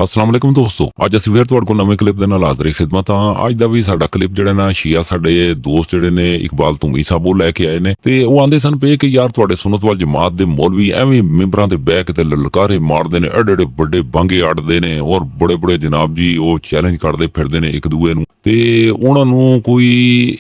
ਅਸਲਾਮ ਵਾਲੇਕੁਮ ਦੋਸਤੋ, ਅੱਜ ਅਸੀਂ ਫਿਰ ਤੁਹਾਡੇ ਕੋਲ ਨਵੇਂ ਕਲਿੱਪ ਦੇ ਨਾਲ ਹਾਜ਼ਰ ਖਿਦਮਤ ਹਾਂ। ਅੱਜ ਦਾ ਵੀ ਸਾਡਾ ਕਲਿੱਪ ਜਿਹੜਾ ਨਾ ਸ਼ੀਆ ਸਾਡੇ ਦੋਸਤ ਜਿਹੜੇ ਨੇ ਇਕਬਾਲ ਧੂਮੀ ਸਾਹਿਬ ਉਹ ਲੈ ਕੇ ਆਏ ਨੇ ਤੇ ਉਹ ਆਂਦੇ ਸਨ ਪਏ ਕਿ ਯਾਰ ਤੁਹਾਡੇ ਸੁਨਨਤ ਵਾਲ ਜਮਾਤ ਦੇ ਮੌਲਵੀ ਐਵੇਂ ਮੈਂਬਰਾਂ ਦੇ ਬਹਿ ਕੇ ਤੇ ਲਲਕਾਰੇ ਮਾਰਦੇ ਨੇ, ਐਡੇ ਐਡੇ ਵੱਡੇ ਬਾਂਗੇ ਅੜਦੇ ਨੇ ਔਰ ਬੜੇ ਬੜੇ ਜਨਾਬ ਜੀ ਉਹ ਚੈਲੰਜ ਕਰਦੇ ਫਿਰਦੇ ਨੇ ਇੱਕ ਦੂਏ ਨੂੰ ਤੇ ਉਹਨਾਂ ਨੂੰ ਕੋਈ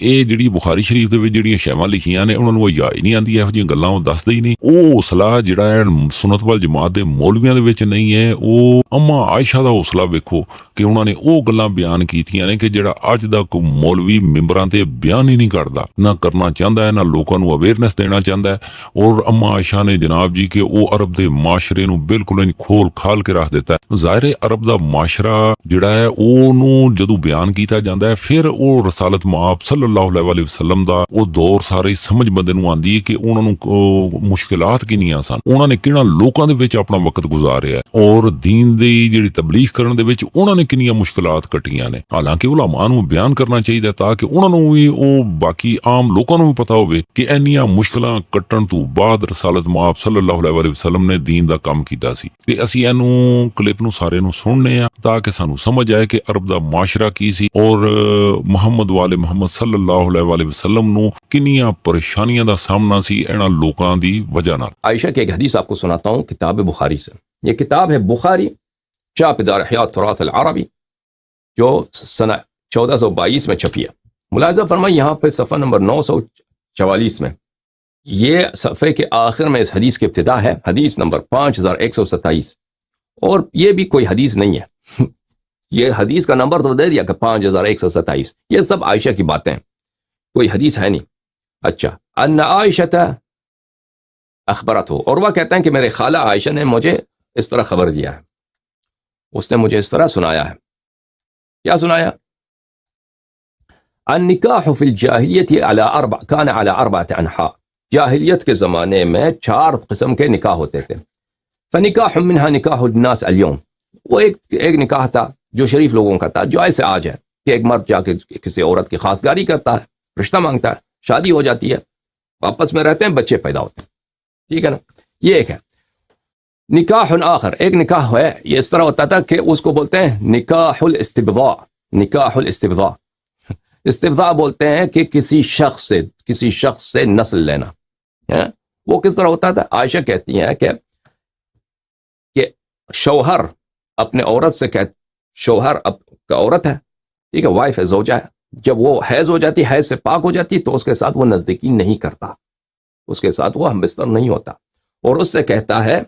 ਇਹ ਜਿਹੜੀ ਬੁਖਾਰੀ ਸ਼ਰੀਫ ਦੇ ਵਿੱਚ ਜਿਹੜੀਆਂ ਸ਼ੈਵਾਂ ਲਿਖੀਆਂ ਨੇ ਉਹਨਾਂ ਨੂੰ ਉਹ ਯਾਦ ਹੀ ਨਹੀਂ ਆਉਂਦੀ, ਇਹੋ ਜਿਹੀਆਂ ਗੱਲਾਂ ਉਹ ਦੱਸਦੇ ਹੀ ਨਹੀਂ। ਉਹ ਹੌਸਲਾ ਜਿਹੜਾ ਹੈ ਸੁਨਨਤ ਵਾਲ ਜਮਾਤ ਦੇ ਮੌਲਵੀਆਂ ਦੇ ਵਿੱਚ ਨਹੀਂ ਹੈ। ਉਹ ਅੰਮਾ ਆਇਸ਼ਾ ਦਾ ਹੌਸਲਾ ਵੇਖੋ ਕਿ ਉਹਨਾਂ ਨੇ ਉਹ ਗੱਲਾਂ ਬਿਆਨ ਕੀਤੀਆਂ ਨੇ ਕਿ ਜਿਹੜਾ ਅੱਜ ਦਾ ਕੋਈ ਮੌਲਵੀ ਮੈਂਬਰਾਂ ਤੇ ਬਿਆਨ ਹੀ ਨਹੀਂ ਕਰਦਾ, ਨਾ ਕਰਨਾ ਚਾਹੁੰਦਾ ਹੈ, ਨਾ ਲੋਕਾਂ ਨੂੰ ਅਵੇਅਰਨੈਸ ਦੇਣਾ ਚਾਹੁੰਦਾ ਹੈ। ਔਰ ਅੰਮਾ ਆਇਸ਼ਾ ਨੇ ਜਨਾਬ ਜੀ ਕਿ ਉਹ ਅਰਬ ਦੇ ਮਾਸ਼ਰੇ ਨੂੰ ਬਿਲਕੁਲ ਹੀ ਖੋਲ ਖਾਲ ਕੇ ਰੱਖ ਦਿੱਤਾ ਹੈ। ਜ਼ਾਹਿਰ ਹੈ ਅਰਬ ਦਾ ਮਾਸ਼ਰਾ ਜਿਹੜਾ ਹੈ ਉਹਨੂੰ ਜਦੋਂ ਬਿਆਨ ਕੀਤਾ ਜਾਂਦਾ ਹੈ ਫਿਰ ਉਹ ਰਸਾਲਤ ਮਾਪ ਸੱਲੱਲਾਹੁ ਅਲੈਹਿ ਵਸੱਲਮ ਦਾ ਉਹ ਦੌਰ ਸਾਰੇ ਸਮਝ ਬੰਦੇ ਨੂੰ ਆਂਦੀ ਹੈ ਕਿ ਉਹਨਾਂ ਨੂੰ ਮੁਸ਼ਕਿਲਾਤ ਕਿੰਨੀਆਂ ਸਨ, ਉਹਨਾਂ ਨੇ ਕਿਹਨਾਂ ਲੋਕਾਂ ਦੇ ਵਿੱਚ ਆਪਣਾ ਵਕਤ ਗੁਜ਼ਾਰਿਆ ਔਰ ਦੀਨ ਦੀ ਜਿਹੜੀ ਤਬਲੀਗ ਕਰਨ ਦੇ ਵਿੱਚ ਉਹਨਾਂ ਨੇ ਕਿੰਨੀਆਂ ਮੁਸ਼ਕਿਲਾਤ ਕੱਟੀਆਂ ਨੇ। ਹਾਲਾਂਕਿ ਉਲਮਾ ਨੂੰ ਬਿਆਨ ਕਰਨਾ ਚਾਹੀਦਾ ਤਾਂ ਕਿ ਉਹਨਾਂ ਨੂੰ ਵੀ ਉਹ ਬਾਕੀ ਆਮ ਲੋਕਾਂ ਨੂੰ ਵੀ ਪਤਾ ਹੋਵੇ ਕਿ ਇੰਨੀਆਂ ਮੁਸ਼ਕਿਲਾਂ ਕੱਟਣ ਤੋਂ ਬਾਅਦ ਰਸਾਲਤ ਮਾਪ ਸੱਲੱਲਾਹੁ ਅਲੈਹਿ ਵਸੱਲਮ ਨੇ ਦੀਨ ਦਾ ਕੰਮ ਕੀਤਾ ਸੀ। ਤੇ ਅਸੀਂ ਇਹਨੂੰ ਕਲਿੱਪ ਨੂੰ ਸਾਰੇ ਨੂੰ ਸੁਣਨੇ ਆ ਤਾਂ ਕਿ ਸਾਨੂੰ ਸਮਝ ਆਏ ਕਿ ਅਰਬ ਦਾ ਮਾਸ਼ਰਾ ਕੀ ਸੀ ਔਰ ਮੁਹੰਮਦ ਵਾਲੇ ਮੁਹੰਮਦ सल्लल्लाहु अलैहि वसल्लम ਨੂੰ ਕਿੰਨੀਆਂ ਪਰੇਸ਼ਾਨੀਆਂ ਦਾ ਸਾਹਮਣਾ ਸੀ ਇਹਨਾਂ ਲੋਕਾਂ ਦੀ ਵਜ੍ਹਾ ਨਾਲ। आयशा की एक हदीस आपको सुनाता हूँ किताब बुखारी से। ये किताब है बुखारी छाप दार हयात तुराथ अल अरबी जो सन 1422 में छपी है। मुलाज़ा फरमाइए यहाँ पे सफ़ा नंबर 944 में, ये सफ़े के आखिर में इस हदीस की इब्तिदा है, हदीस नंबर 5127। और ये भी कोई हदीस नहीं है, ये हदीस का नंबर तो दे दिया कि 5127। ये सब आयशा की बातें हैं, कोई हदीस है नहीं। अच्छा, अन्ना आयशा अखबरत हो, और वह कहते हैं कि मेरे खाला आयशा ने मुझे इस तरह खबर दिया है, उसने मुझे इस तरह सुनाया है। क्या सुनाया? अन्निकाह फिल जाहिलियत अला अरबा कान अला अरबअत अनहा। जाहिलियत के ज़माने में 4 किस्म के निकाह होते थे। फनिकाह मिनहा निकाहुन नास अल-यौम, वो एक निकाह था जो शरीफ लोगों का था, जो ऐसे आज है कि एक मर्द जाके किसी औरत की खासगारी करता है, रिश्ता मांगता है, शादी हो जाती है, आपस में रहते हैं, बच्चे पैदा होते हैं, ठीक है ना। ये एक है। निकाहुन आखर, एक निकाह है, ये इस तरह होता था कि उसको बोलते हैं निकाहुल इस्तिबदा। निकाहुल इस्तिबदा, इस्तिबदा बोलते हैं कि किसी शख्स से नस्ल लेना है। वो किस तरह होता था? आयशा कहती हैं कि शौहर अपने औरत से शौहर का औरत है, ठीक है, वाइफ है, ज़ौजा है, जब वो हैज हो जाती, हैज से पाक हो जाती तो उसके साथ वो नज़दीकी नहीं करता, उसके साथ वो हमबिस्तर नहीं होता, और उससे कहता है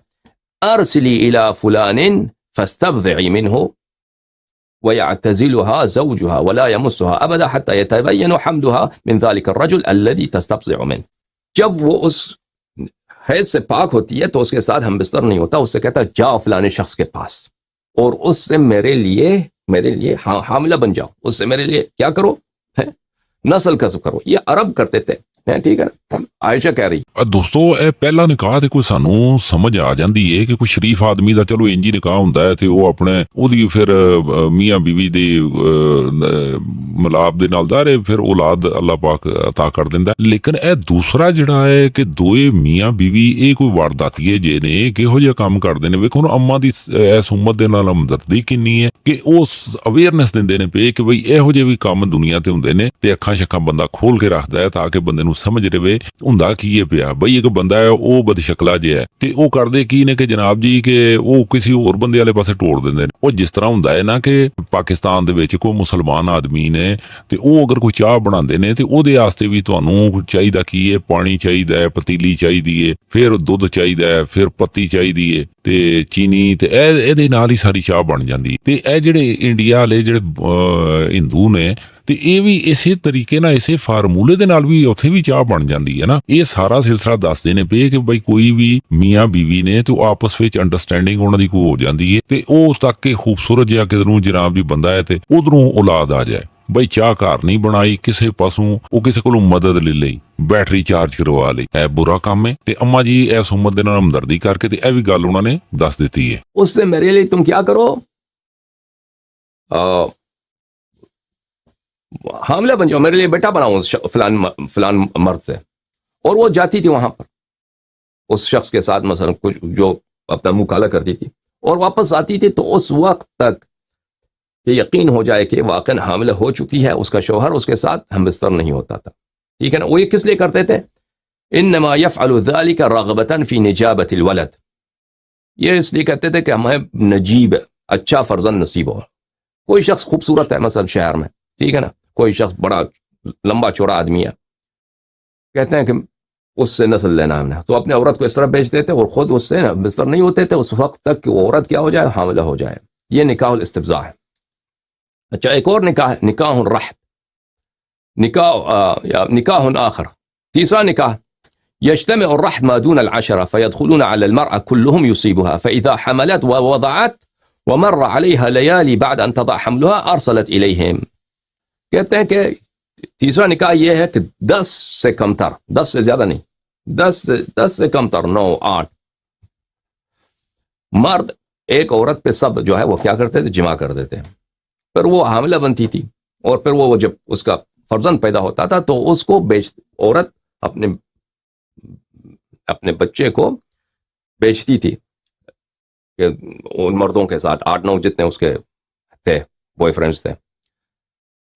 अरसिली इला फुलानिन फस्तबज़ई मिन्हु वयअतज़िलुहा ज़ौजुहा वला यमुस्सुहा अबदा हत्ता यतबय्यन हम्दुहा मिन ज़ालिका अर्रजुल अल्लज़ी तस्तबज़िउ मिन। जब वो उस हैज से पाक होती है तो उसके साथ हमबिस्तर नहीं होता, उससे कहता है जाओ फलाने शख्स के पास और उससे मेरे लिए हामिला बन जाओ, उससे मेरे लिए क्या करो, है नस्ल कसब करो। ये अरब करते थे, ठीक है ना। आयशा कह रही ਦੋਸਤੋ ਇਹ ਪਹਿਲਾ ਨਿਕਾਹ ਤੇ ਕੋਈ ਸਾਨੂੰ ਸਮਝ ਆ ਜਾਂਦੀ ਏ ਕਿ ਕੋਈ ਸ਼ਰੀਫ ਆਦਮੀ ਦਾ ਚਲੋ ਇੰਜੀ ਨਿਕਾਹ ਹੁੰਦਾ ਹੈ ਤੇ ਉਹ ਆਪਣੇ ਉਹਦੀ ਫਿਰ ਮੀਆਂ ਬੀਵੀ ਦੇ ਮਲਾਪ ਦੇ ਨਾਲ ਦਾਰੇ ਫਿਰ ਔਲਾਦ ਅੱਲਾਹ ਪਾਕ عطا ਕਰ ਦਿੰਦਾ। ਲੇਕਿਨ ਇਹ ਦੂਸਰਾ ਜਿਹੜਾ ਹੈ ਕਿ ਦੋਏ ਮੀਆਂ ਬੀਵੀ ਇਹ ਕੋਈ ਵਾਰਦਾਤੀਏ ਜੇ ਨੇ ਕਿਹੋ ਜਿਹਾ ਕੰਮ ਕਰਦੇ ਨੇ। ਵੇਖੋ ਹੁਣ ਅੰਮਾ ਦੀ ਇਸ ਉਮਤ ਦੇ ਨਾਲ ਹਮਦਰਦੀ ਕਿੰਨੀ ਹੈ ਕਿ ਉਹ ਅਵੇਅਰਨੈਸ ਦਿੰਦੇ ਨੇ ਪਏ ਕਿ ਬਈ ਇਹੋ ਜਿਹੇ ਵੀ ਕੰਮ ਦੁਨੀਆ ਤੇ ਹੁੰਦੇ ਨੇ ਤੇ ਅੱਖਾਂ ਸ਼ੱਖਾਂ ਬੰਦਾ ਖੋਲ ਕੇ ਰੱਖਦਾ ਹੈ ਤਾਂ ਕਿ ਬੰਦੇ ਨੂੰ ਸਮਝ ਰਵੇ ਹੁੰਦਾ ਕੀ ਹੈ ਪਿਆ। ਬਈ ਇੱਕ ਬੰਦਾ ਹੈ ਉਹ ਬਦਸ਼ਕਲਾ ਜਿਹਾ ਹੈ ਤੇ ਉਹ ਕਰਦੇ ਕੀ ਨੇ ਕਿ ਜਨਾਬ ਜੀ ਕਿ ਉਹ ਕਿਸੇ ਹੋਰ ਬੰਦੇ ਵਾਲੇ ਪਾਸੇ ਟੋੜ ਦਿੰਦੇ ਨੇ। ਉਹ ਜਿਸ ਤਰ੍ਹਾਂ ਹੁੰਦਾ ਹੈ ਨਾ ਕਿ ਪਾਕਿਸਤਾਨ ਦੇ ਵਿੱਚ ਕੋਈ ਮੁਸਲਮਾਨ ਆਦਮੀ ਨੇ ਤੇ ਉਹ ਅਗਰ ਕੋਈ ਚਾਹ ਬਣਾਉਂਦੇ ਨੇ ਤੇ ਉਹਦੇ ਵਾਸਤੇ ਵੀ ਤੁਹਾਨੂੰ ਚਾਹੀਦਾ ਕੀ ਹੈ, ਪਾਣੀ ਚਾਹੀਦਾ ਹੈ, ਪਤੀਲੀ ਚਾਹੀਦੀ ਹੈ, ਫਿਰ ਦੁੱਧ ਚਾਹੀਦਾ ਹੈ, ਫਿਰ ਪੱਤੀ ਚਾਹੀਦੀ ਹੈ ਤੇ ਚੀਨੀ, ਤੇ ਇਹਦੇ ਨਾਲ ਹੀ ਸਾਰੀ ਚਾਹ ਬਣ ਜਾਂਦੀ। ਤੇ ਇਹ ਜਿਹੜੇ ਇੰਡੀਆ ਵਾਲੇ ਜਿਹੜੇ ਹਿੰਦੂ ਨੇ ਤੇ ਇਹ ਵੀ ਇਸੇ ਤਰੀਕੇ ਨਾਲ ਇਸੇ ਫਾਰਮੂਲੇ ਦੇ ਨਾਲ ਵੀ ਉੱਥੇ ਵੀ ਚਾਹ ਬਣ ਜਾਂਦੀ ਹੈ ਨਾ। ਇਹ ਸਾਰਾ ਸਿਲਸਿਲਾ ਦੱਸਦੇ ਨੇ ਪਏ ਕਿ ਬਈ ਕੋਈ ਵੀ ਮੀਆਂ ਬੀਵੀ ਨੇ ਤੇ ਉਹ ਆਪਸ ਵਿੱਚ ਅੰਡਰਸਟੈਂਡਿੰਗ ਉਹਨਾਂ ਦੀ ਕੋਈ ਹੋ ਜਾਂਦੀ ਹੈ ਤੇ ਉਹ ਤੱਕ ਕਿ ਖੂਬਸੂਰਤ ਜਿਹਾ ਕਿਧਰੋਂ ਜਨਾਬ ਜੀ ਬੰਦਾ ਹੈ ਤੇ ਉਧਰੋਂ ਔਲਾਦ ਆ ਜਾਏ। ਬਈ ਚਾਹ ਘਰ ਨਹੀਂ ਬਣਾਈ ਕਿਸੇ ਪਾਸੋਂ, ਉਹ ਕਿਸੇ ਕੋਲੋਂ ਮਦਦ ਲੈ ਲਈ, ਬੈਟਰੀ ਚਾਰਜ ਕਰਵਾ ਲਈ, ਇਹ ਬੁਰਾ ਕੰਮ ਹੈ। ਤੇ ਅੰਮਾ ਜੀ ਇਸ ਉਮਤ ਦੇ ਨਾਲ ਹਮਦਰਦੀ ਕਰਕੇ ਤੇ ਇਹ ਵੀ ਗੱਲ ਉਹਨਾਂ ਨੇ ਦੱਸ ਦਿੱਤੀ ਹੈ। उससे मेरे लिए तुम क्या करो, हामिला बन जाओ, मेरे लिए बेटा बनाओ फलान मर्द से। और वो जाती थी वहां पर उस शख्स के साथ, मसलन कुछ जो अपना मुंह काला करती थी, اور واپس آتی تھی تو اس وقت تک کہ یقین ہو جائے کہ واقعاً حامل ہو چکی ہے، اس کا شوہر اس کے ساتھ ہم بستر نہیں ہوتا تھا. ٹھیک ہے نا. وہ یہ کس لیے کرتے تھے؟ انما يفعل ذلك رغبة في نجابة الولد. یہ اس لیے کہتے تھے کہ ہمیں نجیب اچھا فرزند نصیب ہو. کوئی شخص خوبصورت ہے مثلا شہر میں، ٹھیک ہے نا، کوئی شخص بڑا لمبا چوڑا آدمی ہے، کہتے ہیں کہ اس سے نسل لینا ہم نے، تو اپنے عورت کو اس طرح بیچ دیتے اور خود اس سے بستر نہیں ہوتے تھے اس وقت تک کہ وہ عورت کیا ہو جائے، حاملہ ہو جائے. یہ نکاح الاستبزاء ہے. اچھا ایک اور نکاح ہے، نکاح الرحب، نکاح آخر، تیسرا نکاح. يجتمع الرحم ما دون العشرة فيدخلون على المرأة كلهم يصيبها، فإذا حملت ووضعت ومر عليها ليالي بعد أن تضع حملها أرسلت إليهم. کہتے ہیں کہ تیسرا نکاح یہ ہے کہ 10 سے کم تر، 10 سے زیادہ نہیں، 10 سے کم تر 9 8 مرد ایک عورت پہ سب جو ہے وہ کیا کرتے تھے، جمع کر دیتے ہیں. پھر وہ حاملہ بنتی تھی اور پھر وہ جب اس کا فرزند پیدا ہوتا تھا تو اس کو عورت اپنے بچے کو بیچتی تھی کہ ان مردوں کے ساتھ 8 9 جتنے اس کے تھے بوائے فرینڈز تھے.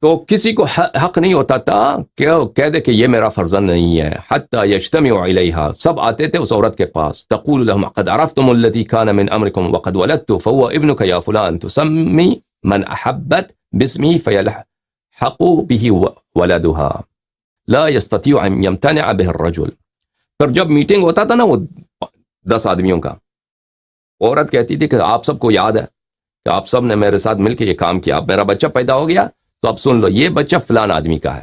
تو کسی کو حق نہیں ہوتا تھا کہ کہہ دے کہ یہ میرا فرزند نہیں ہے. حتی یجتمع علیہا، سب آتے تھے اس عورت کے پاس. تقول لهم قد عرفتم الذي كان من امركم وقد ولدت فهو ابنك يا فلان، تسمي من احبت باسمه فيلحق به ولدها لا يستطيع ان يمتنع به الرجل. پر جب میٹنگ ہوتا تھا نا وہ 10 آدمیوں کا، عورت کہتی تھی کہ آپ سب کو یاد ہے کہ آپ سب نے میرے ساتھ مل کے یہ کام کیا، اب میرا بچہ پیدا ہو گیا تو اب سن لو یہ بچہ فلان آدمی کا ہے،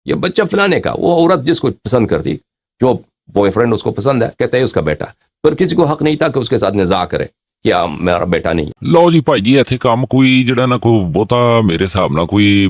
یہ بچہ فلانے کا. وہ عورت جس کو پسند کرتی، جو بوائے فرینڈ اس کو پسند ہے، کہتے ہیں اس کا بیٹا. پر کسی کو حق نہیں تھا کہ اس کے ساتھ نزاع کرے کہ میرا بیٹا نہیں. ਲਓ ਜੀ ਭਾਈ ਜੀ ਇੱਥੇ ਕੰਮ ਕੋਈ ਜਿਹੜਾ ਨਾ ਕੋਈ ਬਹੁਤਾ ਮੇਰੇ ਹਿਸਾਬ ਨਾਲ ਕੋਈ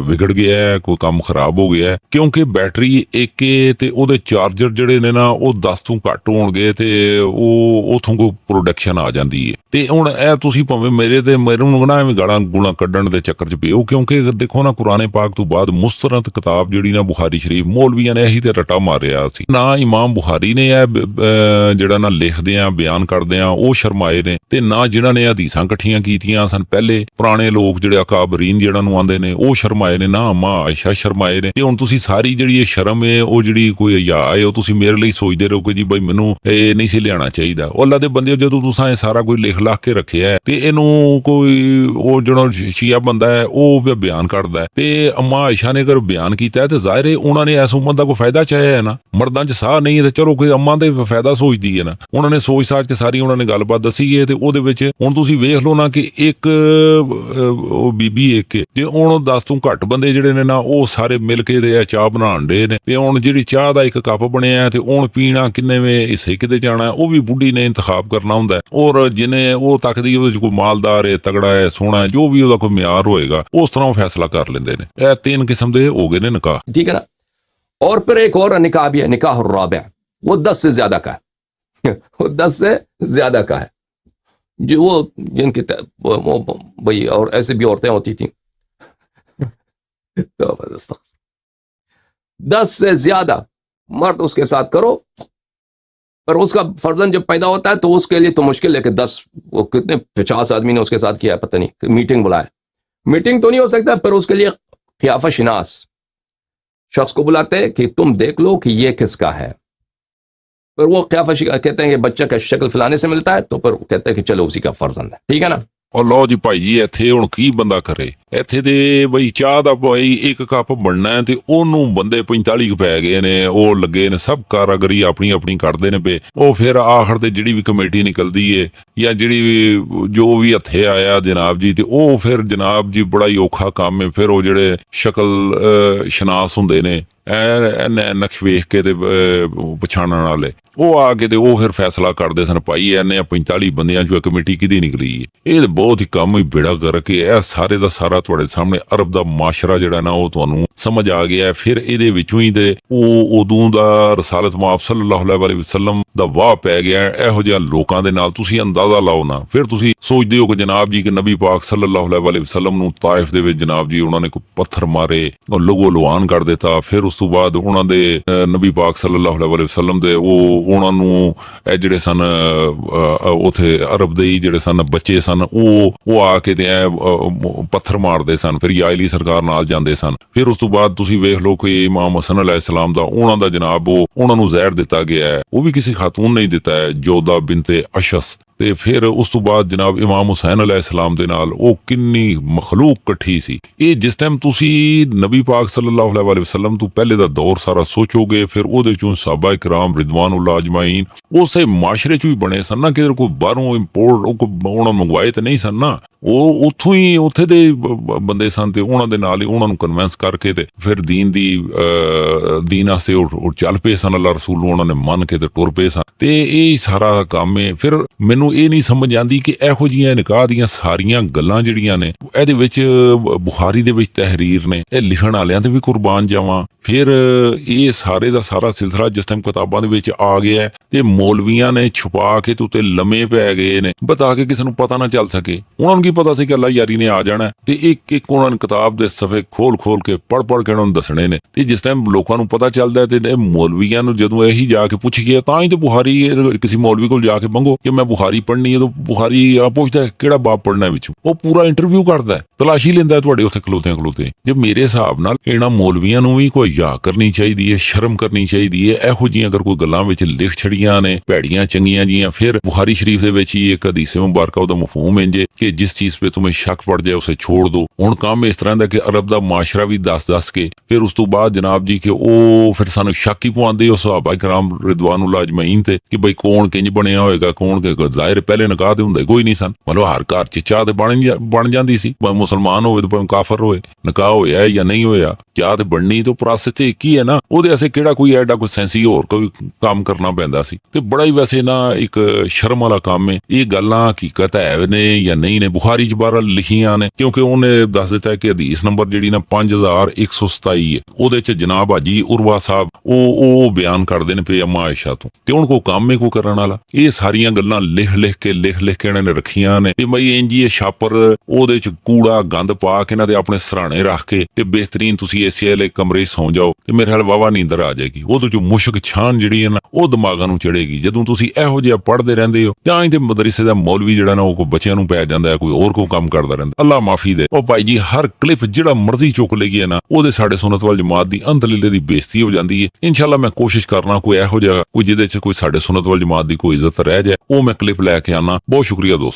ਵਿਗੜ ਗਿਆ ਹੈ, ਕੋਈ ਕੰਮ ਖਰਾਬ ਹੋ ਗਿਆ ਹੈ, ਕਿਉਂਕਿ ਬੈਟਰੀ ਇੱਕ ਤੇ ਉਹਦੇ ਚਾਰਜਰ ਜਿਹੜੇ ਨੇ ਨਾ ਉਹ 10 ਤੋਂ ਘੱਟ ਹੋਣਗੇ ਤੇ ਉਹ ਉਥੋਂ ਕੋਈ ਪ੍ਰੋਡਕਸ਼ਨ ਆ ਜਾਂਦੀ ਹੈ. ਤੇ ਹੁਣ ਇਹ ਤੁਸੀਂ ਭਾਵੇਂ ਮੈਨੂੰ ਨਾ ਐਵੇਂ ਗਾਲਾਂ ਗੂਲਾਂ ਕੱਢਣ ਦੇ ਚੱਕਰ 'ਚ ਪਿਓ, ਕਿਉਂਕਿ ਦੇਖੋ ਨਾ ਕੁਰਾਨੇ ਪਾਕ ਤੋਂ ਬਾਅਦ ਮੁਸਤਨਦ ਕਿਤਾਬ ਜਿਹੜੀ ਨਾ ਬੁਖਾਰੀ ਸ਼ਰੀਫ, ਮੌਲਵੀਆਂ ਨੇ ਇਹੀ ਤੇ ਰੱਟਾ ਮਾਰਿਆ ਸੀ ਨਾ. ਇਮਾਮ ਬੁਖਾਰੀ ਨੇ ਇਹ ਜਿਹੜਾ ਨਾ ਲਿਖਦੇ ਆ ਬਿਆਨ ਕਰਦੇ ਆ ਉਹ ਸ਼ਰਮਾਏ ਨੇ, ਤੇ ਨਾ ਜਿਨ੍ਹਾਂ ਨੇ ਹਦੀਸਾਂ ਇਕੱਠੀਆਂ ਕੀਤੀਆਂ ਸਨ ਪਹਿਲੇ ਪੁਰਾਣੇ ਲੋਕ ਜਿਹੜੇ ਅਕਾਬਰੀਨ ਜਿਹੜਾ ਨੂੰ ਆਂਦੇ ਨੇ ਉਹ ਸ਼ਰਮਾਏ ਨੇ, ਨਾ ਮਾਂ ਆਇਸ਼ਾ ਸ਼ਰਮਾਏ ਨੇ. ਤੇ ਹੁਣ ਤੁਸੀਂ ਸਾਰੀ ਜਿਹੜੀ ਇਹ ਸ਼ਰਮ ਹੈ ਉਹ ਜਿਹੜੀ ਕੋਈ ਹਯਾ ਹੈ ਉਹ ਤੁਸੀਂ ਮੇਰੇ ਲਈ ਸੋਚਦੇ ਰਹੋ ਕਿ ਜੀ ਬਈ ਮੈਨੂੰ ਇਹ ਨਹੀਂ ਸੀ ਲਿਆਉਣਾ ਚਾਹੀਦਾ. ਉਹ ਅੱਲਾ ਦੇ ਬੰਦੇ ਜਦੋਂ ਤੁਸੀਂ ਇਹ ਸਾਰਾ ਕੋਈ ਲਿਖ ਲੱਖ ਕੇ ਰੱਖਿਆ ਹੈ ਤੇ ਇਹਨੂੰ ਕੋਈ ਉਹ ਜਿਹੜਾ ਸ਼ੀਆ ਬੰਦਾ ਹੈ ਉਹ ਬਿਆਨ ਕਰਦਾ ਹੈ, ਤੇ ਅੰਮਾ ਆਇਸ਼ਾ ਨੇ ਅਗਰ ਬਿਆਨ ਕੀਤਾ ਹੈ ਤੇ ਜ਼ਾਹਿਰ ਹੈ ਉਹਨਾਂ ਨੇ ਇਸ ਉਮਤ ਦਾ ਕੋਈ ਫਾਇਦਾ ਚਾਹਿਆ ਹੈ ਨਾ. ਮਰਦਾਂ 'ਚ ਸਾਹ ਨਹੀਂ ਹੈ ਤੇ ਚਲੋ ਕੋਈ ਅੰਮਾ ਦੇ ਫਾਇਦਾ ਸੋਚਦੀ ਹੈ ਨਾ, ਉਹਨਾਂ ਨੇ ਸੋਚ ਸਾਚ ਕੇ ਸਾਰੀ ਉਹਨਾਂ ਨੇ ਗੱਲਬਾਤ ਦੱਸੀ ਹੈ. ਤੇ ਉਹਦੇ ਵਿੱਚ ਹੁਣ ਤੁਸੀਂ ਵੇਖ ਲਓ ਨਾ ਕਿ ਇੱਕ ਉਹ ਬੀਬੀ ਇੱਕ ਜੇ ਹੁਣ 10 ਤੋਂ ਘੱਟ ਬੰਦੇ ਜਿਹੜੇ ਨੇ ਨਾ ਉਹ ਸਾਰੇ ਮਿਲ ਕੇ ਤੇ ਚਾਹ ਬਣਾਉਣ ਦੇ ਨੇ, ਤੇ ਹੁਣ ਜਿਹੜੀ ਚਾਹ ਦਾ ਇੱਕ ਕੱਪ ਬਣਿਆ ਤੇ ਹੁਣ ਪੀਣਾ ਕਿੰਨੇਵੇਂ ਹਿੱਸੇ ਕਿਤੇ ਜਾਣਾ ਉਹ ਵੀ ਬੁੱਢੀ ਨੇ ਇੰਤਖਾਬ ਕਰਨਾ ਹੁੰਦਾ. ਔਰ ਜਿਹਨੇ ਉਹ ਤੱਕਦੀ ਉਹਦੇ 'ਚ ਕੋਈ ਮਾਲਦਾਰ ਹੈ, ਤਗੜਾ ਹੈ, ਸੋਹਣਾ ਹੈ, ਜੋ ਵੀ ਉਹਦਾ ਕੋਈ ਮਿਆਰ ਹੋਏਗਾ ਉਸ ਤਰ੍ਹਾਂ ਉਹ ਫੈਸਲਾ ਕਰ ਲੈਂਦੇ ਨੇ. ਇਹ 3 ਕਿਸਮ ਦੇ ਹੋ گئے نے نکاح. ٹھیک ہے نا. اور پھر ایک اور نکاح بھی ہے، نکاح الرابع، وہ 10 سے زیادہ کا ہے. وہ 10 سے زیادہ کا ہے، جو وہ جن کی بھائی اور ایسے بھی عورتیں ہوتی تھیں. 10 سے زیادہ مرد اس کے ساتھ کرو، پر اس کا فرزند جب پیدا ہوتا ہے تو اس کے لیے تو مشکل ہے کہ 10 وہ کتنے 50 آدمی نے اس کے ساتھ کیا ہے پتہ نہیں، میٹنگ بلائے. میٹنگ تو نہیں ہو سکتا، پر اس کے لیے قیافہ شناس شخص کو بلاتے کہ تم دیکھ لو کہ یہ کس کا ہے. پر وہ قیافہ کہتے ہیں کہ بچہ کا شکل فلانے سے ملتا ہے تو پھر کہتے ہیں کہ چلو اسی کا فرزند ہے. ٹھیک ہے نا. ਉਹ ਲਓ ਜੀ ਭਾਈ ਜੀ ਇੱਥੇ ਹੁਣ ਕੀ ਬੰਦਾ ਕਰੇ, ਇੱਥੇ ਤੇ ਬਈ ਚਾਹ ਦਾ ਭਾਈ ਇੱਕ ਕੱਪ ਬਣਨਾ ਤੇ ਉਹਨੂੰ ਬੰਦੇ 45 ਕੁ ਪੈ ਗਏ ਨੇ, ਉਹ ਲੱਗੇ ਨੇ ਸਭ ਕਾਰਾਗਰੀ ਆਪਣੀ ਆਪਣੀ ਕਰਦੇ ਨੇ ਪਏ. ਉਹ ਫਿਰ ਆਖਰ ਤੇ ਜਿਹੜੀ ਵੀ ਕਮੇਟੀ ਨਿਕਲਦੀ ਏ ਜਾਂ ਜਿਹੜੀ ਜੋ ਵੀ ਹੱਥੇ ਆਇਆ ਜਨਾਬ ਜੀ, ਤੇ ਉਹ ਫਿਰ ਜਨਾਬ ਜੀ ਬੜਾ ਹੀ ਔਖਾ ਕੰਮ ਹੈ. ਫਿਰ ਉਹ ਜਿਹੜੇ ਸ਼ਕਲ ਸ਼ਨਾਸ ਹੁੰਦੇ ਨੇ ਨਕਸ਼ ਵੇਖ ਕੇ ਤੇ ਪਛਾਣਨ ਵਾਲੇ ਉਹ ਆ ਕੇ ਤੇ ਉਹ ਫਿਰ ਫੈਸਲਾ ਕਰਦੇ ਸਨ ਭਾਈ ਇਹਨੇ 45 ਬੰਦਿਆਂ ਚੋਂ ਕਮੇਟੀ ਕਿਹਦੀ ਨਿਕਲੀ ਹੈ. ਇਹ ਬਹੁਤ ਹੀ ਕੰਮ ਹੀ ਬੇੜਾ ਕਰਕੇ ਇਹ ਸਾਰੇ ਦਾ ਸਾਰਾ ਤੁਹਾਡੇ ਸਾਹਮਣੇ ਅਰਬ ਦਾ ਮਾਸ਼ਰਾ ਜਿਹੜਾ ਨਾ ਉਹ ਤੁਹਾਨੂੰ ਸਮਝ ਆ ਗਿਆ. ਫਿਰ ਇਹਦੇ ਵਿੱਚੋਂ ਹੀ ਤੇ ਉਹ ਉਦੋਂ ਦਾ ਰਸਾਲਤ ਮਾਫ ਸੱਲੱਲਾਹੁ ਅਲੈਹਿ ਵਸੱਲਮ ਦਾ ਵਾਹ ਪੈ ਗਿਆ ਇਹੋ ਜਿਹੇ ਲੋਕਾਂ ਦੇ ਨਾਲ. ਤੁਸੀਂ ਅੰਦਾਜ਼ਾ ਲਾਓ ਨਾ, ਫਿਰ ਤੁਸੀਂ ਸੋਚਦੇ ਹੋ ਕਿ ਜਨਾਬ ਜੀ ਕਿ ਨਬੀ ਪਾਕ ਸੱਲੱਲਾਹੁ ਅਲੈਹਿ ਵਸੱਲਮ ਨੂੰ ਤਾਇਫ ਦੇ ਵਿੱਚ ਜਨਾਬ ਜੀ ਉਹਨਾਂ ਨੇ ਕੋਈ ਪੱਥਰ ਮਾਰੇ, ਉਹ ਲਹੂ ਲੁਹਾਨ ਕਰ ਦਿੱਤਾ. ਫਿਰ ਉਸ ਤੋਂ ਬਾਅਦ ਉਹਨਾਂ ਦੇ ਨਬੀ ਪਾਕ ਸੱਲੱਲਾਹੁ ਅਲੈਹਿ ਵਸੱਲਮ ਦੇ ਉਹ ਉਹਨਾਂ ਨੂੰ ਇਹ ਜਿਹੜੇ ਸਨ ਉਥੇ ਅਰਬ ਦੇ ਹੀ ਜਿਹੜੇ ਸਨ ਬੱਚੇ ਸਨ ਉਹ ਆ ਕੇ ਤੇ ਪੱਥਰ ਮਾਰਦੇ ਸਨ, ਫਿਰ ਯਾਇਲੀ ਸਰਕਾਰ ਨਾਲ ਜਾਂਦੇ ਸਨ। ਫਿਰ ਉਸ ਤੋਂ ਬਾਅਦ ਤੁਸੀਂ ਵੇਖ ਲਓ ਕਿ ਇਮਾਮ ਹਸਨ ਅਲੈਹਿਸਲਾਮ ਦਾ ਉਹਨਾਂ ਦਾ ਜਨਾਬ ਉਹਨਾਂ ਨੂੰ ਜ਼ਹਿਰ ਦਿੱਤਾ ਗਿਆ ਹੈ, ਉਹ ਵੀ ਕਿਸੇ ਖਾਤੂਨ ਨੇ ਦਿੱਤਾ ਹੈ, ਜੋਦਾ ਬਿਨਤੇ ਅਸ਼ਸ। ਤੇ ਫਿਰ ਉਸ ਤੋਂ ਬਾਅਦ ਜਨਾਬ ਇਮਾਮ ਹੁਸੈਨ ਅਲੈਹਿਸਲਾਮ ਦੇ ਨਾਲ ਉਹ ਕਿੰਨੀ ਮਖਲੂਕ ਇਕੱਠੀ ਸੀ। ਇਹ ਜਿਸ ਟਾਈਮ ਤੁਸੀਂ ਨਬੀ ਪਾਕ ਸੱਲੱਲਾਹੁ ਅਲੈਹਿ ਵਸੱਲਮ ਤੋਂ ਪਹਿਲੇ ਦਾ ਦੌਰ ਸਾਰਾ ਸੋਚੋਗੇ, ਫਿਰ ਉਹਦੇ ਚੋਂ ਸਹਾਬਾ ਇਕਰਾਮ ਰਿਦਵਾਨੁੱਲਾਹ ਅਜਮਾਈਨ ਉਸੇ ਮਾਸ਼ਰੇ ਚੋਂ ਹੀ ਬਣੇ ਸਨ ਨਾ, ਕਿ ਕੋਈ ਬਾਹਰੋਂ ਇੰਪੋਰਟ ਉਹਨਾਂ ਮੰਗਵਾਏ ਤੇ ਨਹੀਂ ਸਨ ਨਾ, ਉਹ ਉੱਥੋਂ ਹੀ ਉੱਥੇ ਦੇ ਬੰਦੇ ਸਨ ਤੇ ਉਹਨਾਂ ਦੇ ਨਾਲ ਹੀ ਉਹਨਾਂ ਨੂੰ ਕਨਵਿੰਸ ਕਰਕੇ ਤੇ ਫਿਰ ਦੀਨ ਵਾਸਤੇ ਉਹ ਚੱਲ ਪਏ ਸਨ। ਅੱਲਾਹ ਰਸੂਲ ਨੂੰ ਉਹਨਾਂ ਨੇ ਮੰਨ ਕੇ ਤੇ ਟੁਰ ਪਏ ਸਨ। ਤੇ ਇਹ ਸਾਰਾ ਕੰਮ ਹੈ। ਫਿਰ ਮੈਨੂੰ ਇਹ ਨਹੀਂ ਸਮਝ ਆਉਂਦੀ ਕਿ ਇਹੋ ਜਿਹੀਆਂ ਨਿਕਾਹ ਦੀਆਂ ਸਾਰੀਆਂ ਗੱਲਾਂ ਜਿਹੜੀਆਂ ਨੇ ਇਹਦੇ ਵਿੱਚ ਬੁਖਾਰੀ ਦੇ ਵਿੱਚ ਤਹਿਰੀਰ ਨੇ, ਇਹ ਲਿਖਣ ਵਾਲਿਆਂ ਤੇ ਵੀ ਕੁਰਬਾਨ ਜਾਵਾਂ। ਫਿਰ ਇਹ ਸਾਰੇ ਦਾ ਸਾਰਾ ਸਿਲਸਿਲਾ ਜਿਸ ਟਾਈਮ ਕਿਤਾਬਾਂ ਦੇ ਵਿੱਚ ਆ ਗਿਆ ਤੇ ਮੌਲਵੀਆਂ ਨੇ ਛੁਪਾ ਕੇ ਤੇ ਉੱਤੇ ਲੰਮੇ ਪੈ ਗਏ ਨੇ ਬਤਾ ਕੇ ਕਿਸੇ ਨੂੰ ਪਤਾ ਨਾ ਚੱਲ ਸਕੇ। ਉਹਨਾਂ ਨੂੰ ਕੀ ਪਤਾ ਸੀ ਕਿ ਅੱਲਾ ਯਾਰੀ ਨੇ ਆ ਜਾਣਾ, ਤੇ ਇੱਕ ਇੱਕ ਉਹਨਾਂ ਨੇ ਕਿਤਾਬ ਦੇ ਸਫੇ ਖੋਲ ਕੇ ਪੜ ਕੇ ਉਹਨਾਂ ਨੂੰ ਦੱਸਣੇ ਨੇ। ਤੇ ਜਿਸ ਟਾਈਮ ਲੋਕਾਂ ਨੂੰ ਪਤਾ ਚੱਲਦਾ ਤੇ ਮੌਲਵੀਆਂ ਨੂੰ ਜਦੋਂ ਇਹੀ ਜਾ ਕੇ ਪੁੱਛ ਗਿਆ, ਤਾਂ ਹੀ ਤੇ ਬੁਖਾਰੀ ਕਿਸੇ ਮੌਲਵੀ ਕੋਲ ਜਾ ਕੇ ਮੰਗੋ ਕਿ ਮੈਂ ਬੁਖਾਰੀ ਪੜ੍ਹਨੀ ਹੈ, ਤਾਂ ਬੁਖਾਰੀ ਪੁੱਛਦਾ ਕਿਹੜਾ ਬਾਬ ਪੜ੍ਹਨਾ ਵਿੱਚੋਂ, ਉਹ ਪੂਰਾ ਇੰਟਰਵਿਊ ਕਰਦਾ, ਤਲਾਸ਼ੀ ਲੈਂਦਾ ਤੁਹਾਡੇ ਉੱਥੇ ਖਲੋਤੇ। ਜੇ ਮੇਰੇ ਹਿਸਾਬ ਨਾਲ ਇਹਨਾਂ ਮੌਲਵੀਆਂ ਨੂੰ ਵੀ ਕੋਈ ਯਾ ਕਰਨੀ ਚਾਹੀਦੀ ਹੈ, ਸ਼ਰਮ ਕਰਨੀ ਚਾਹੀਦੀ ਹੈ। ਇਹੋ ਜਿਹੀਆਂ ਅਗਰ ਕੋਈ ਗੱਲਾਂ ਵਿੱਚ ਲਿਖ ਛੜੀਆਂ ਨੇ ਭੈੜੀਆਂ ਚੰਗੀਆਂ ਜੀਆਂ, ਫਿਰ ਬੁਖਾਰੀ ਸ਼ਰੀਫ ਦੇ ਵਿੱਚ ਹੀ ਇੱਕ ਹਦੀਸ ਮੁਬਾਰਕਾ ਉਹਦਾ ਮਫਹੂਮ ਇੰਜ ਕਿ ਜਿਸ ਚੀਜ਼ पे तुम्हें शक पड़ जाए उसे छोड़ दो। ਹੁਣ ਕੰਮ ਇਸ ਤਰ੍ਹਾਂ ਦਾ ਕਿ ਅਰਬ ਦਾ ਮਾਸ਼ਰਾ ਵੀ ਦੱਸ ਕੇ ਫਿਰ ਉਸ ਤੋਂ ਬਾਅਦ ਜਨਾਬ ਜੀ ਕਿ ਉਹ ਫਿਰ ਸਾਨੂੰ ਸ਼ੱਕ ਹੀ ਪਵਾਉਂਦੇ ਉਹ ਸਹਾਬਾ ਇਕਰਾਮ ਰਿਦਵਾਨੁੱਲਾਹ ਅਜਮਾਈਨ ਤੇ ਕਿ ਬਈ ਕੌਣ ਕਿੰਜ ਬਣਿਆ ਹੋਏਗਾ, ਕੌਣ ਕਿ ਜ਼ਾਹਿਰ ਪਹਿਲੇ ਨਿਕਾਹ ਦੇ ਹੁੰਦੇ ਕੋਈ ਨਹੀਂ ਸਨ। ਮਤਲਬ ਹਰ ਘਰ ਚ ਚਾਹ ਤੇ ਬਣ ਜਾਂਦੀ ਸੀ, ਭਾਵੇਂ ਮੁਸਲਮਾਨ ਹੋਵੇ ਤੇ ਭਾਵੇਂ ਕਾਫਰ ਹੋਵੇ, ਨਿਕਾਹ ਹੋਇਆ ਜਾਂ ਨਹੀਂ ਹੋਇਆ, ਚਾਹ ਤੇ ਬਣਨੀ ਤੇ ਪ੍ਰੋਸੈਸ ਤੇ ਇੱਕ ਹੀ ਹੈ ਨਾ। ਉਹਦੇ ਵਾਸਤੇ ਕਿਹੜਾ ਕੋਈ ਐਡਾ ਕੋਈ ਸੈਂਸੀ ਹੋਰ ਕੋਈ ਕੰਮ ਕਰਨਾ ਪੈਂਦਾ ਸੀ। ਤੇ ਬੜਾ ਹੀ ਵੈਸੇ ਨਾ ਇੱਕ ਸ਼ਰਮ ਵਾਲਾ ਕੰਮ ਹੈ। ਇਹ ਗੱਲਾਂ ਹਕੀਕਤ ਹੈ ਨੇ ਜਾਂ ਨਹੀਂ ਨੇ, ਬੁਖਾਰੀ ਚ ਬਾਹਰ ਲਿਖੀਆਂ ਨੇ, ਕਿਉਂਕਿ ਉਹਨੇ ਦੱਸ ਦਿੱਤਾ ਕਿ ਹਦੀਸ ਨੰਬਰ ਜਿਹੜੀ ਨਾ 5127 ਹੈ, ਉਹਦੇ ਚ ਜਨਾਬ ਹਾਜੀ ਉਰਵਾ ਸਾਹਿਬ ਉਹ ਬਿਆਨ ਕਰਦੇ ਨੇ ਪਏ ਅੰਮਾ ਆਇਸ਼ਾ ਤੋਂ, ਤੇ ਹੁਣ ਕੋ ਕੰਮ ਹੈ ਕੋ ਕਰਨ ਵਾਲਾ। ਇਹ ਸਾਰੀਆਂ ਗੱਲਾਂ ਲਿਖ ਕੇ ਇਹਨਾਂ ਨੇ ਰੱਖੀਆਂ ਨੇ ਤੇ ਬਈ ਇੰਜੀ ਇਹ ਛਾਪਰ ਉਹਦੇ ਚ ਕੂੜਾ ਗੰਦ ਪਾ ਕੇ ਇਹਨਾਂ ਦੇ ਆਪਣੇ ਸਰਾਣੇ ਰੱਖ ਕੇ ਤੇ ਬਿਹਤਰੀਨ ਤੁਸੀਂ ਏਸੀ ਵਾਲੇ ਕਮਰੇ ਸੌਂ ਜਾਓ ਤੇ ਮੇਰੇ ਖਿਆਲ ਵਾਵਾ ਨੀਂਦਰ ਆ ਜਾਏਗੀ। ਉਹਦੇ ਚ ਮੁਸ਼ਕ ਛਾਨ ਜਿਹੜੀ ਹੈ ਨਾ ਉਹ ਦਿਮਾਗਾਂ ਨੂੰ ਚੜੇਗੀ। ਜਦੋਂ ਤੁਸੀਂ ਇਹੋ ਜਿਹਾ ਪੜ੍ਹਦੇ ਰਹਿੰਦੇ ਹੋ ਤਾਂ ਹੀ ਤੇ ਮਦਰਸੇ ਦਾ ਮੌਲਵੀ ਜਿਹੜਾ ਨਾ ਉਹ ਕੋ ਬੱਚਿਆਂ ਨੂੰ ਪੈ ਜਾਂਦਾ ਹੈ, ਕੋਈ ਹੋਰ ਕੋ ਕੰਮ ਕਰਦਾ ਰਹਿੰਦਾ। ਅੱਲਾ ਮਾਫੀ ਦੇ। ਉਹ ਭਾਈ ਜੀ ਹਰ ਕਲਿੱਪ ਜਿਹੜਾ ਮਰਜ਼ੀ ਚੁੱਕ ਲਈਏ ਨਾ, ਉਹਦੇ ਸਾਡੇ ਸੁਨਨਤ ਵਲ ਜਮਾਤ ਦੀ ਅੰਦਰਲੇ ਦੀ ਬੇਇੱਜ਼ਤੀ ਹੋ ਜਾਂਦੀ ਹੈ। ਇਨਸ਼ਾਅੱਲਾ ਮੈਂ ਕੋਸ਼ਿਸ਼ ਕਰਨਾ ਕੋਈ ਇਹੋ ਜਿਹਾ ਕੋਈ ਜਿਹਦੇ ਚ ਕੋਈ ਸਾਡੇ ਸੁਨਨਤ ਵਲ ਜਮਾਤ ਦੀ ਕੋਈ ਇੱਜ਼ਤ ਰਹਿ ਜਾਏ, ਉਹ ਮੈਂ ਕਲਿੱਪ ਲੈ ਕੇ ਆਣਾ। ਬਹੁਤ ਸ਼ੁਕਰੀਆ ਦੋਸਤੋ।